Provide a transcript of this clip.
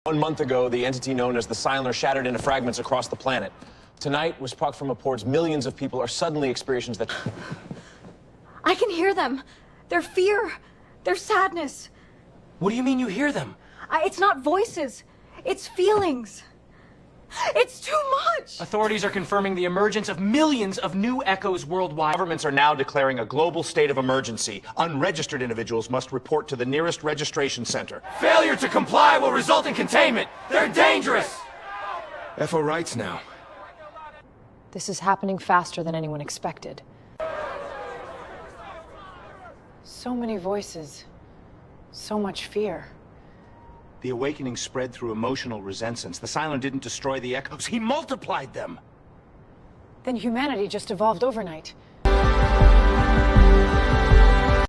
1 month ago, the entity known as the Silener shattered into fragments across the planet. Tonight, was sparked from reports millions of people are suddenly experiencing that. I can hear them. Their fear, their sadness. What do you mean you hear them? It's not voices. It's feelings. It's too much! Authorities are confirming the emergence of millions of new echoes worldwide. Governments are now declaring a global state of emergency. Unregistered individuals must report to the nearest registration center. Failure to comply will result in containment. They're dangerous! FO writes now. This is happening faster than anyone expected. So many voices. So much fear. The awakening spread through emotional resentance. The Silener didn't destroy the echoes, he multiplied them! Then humanity just evolved overnight.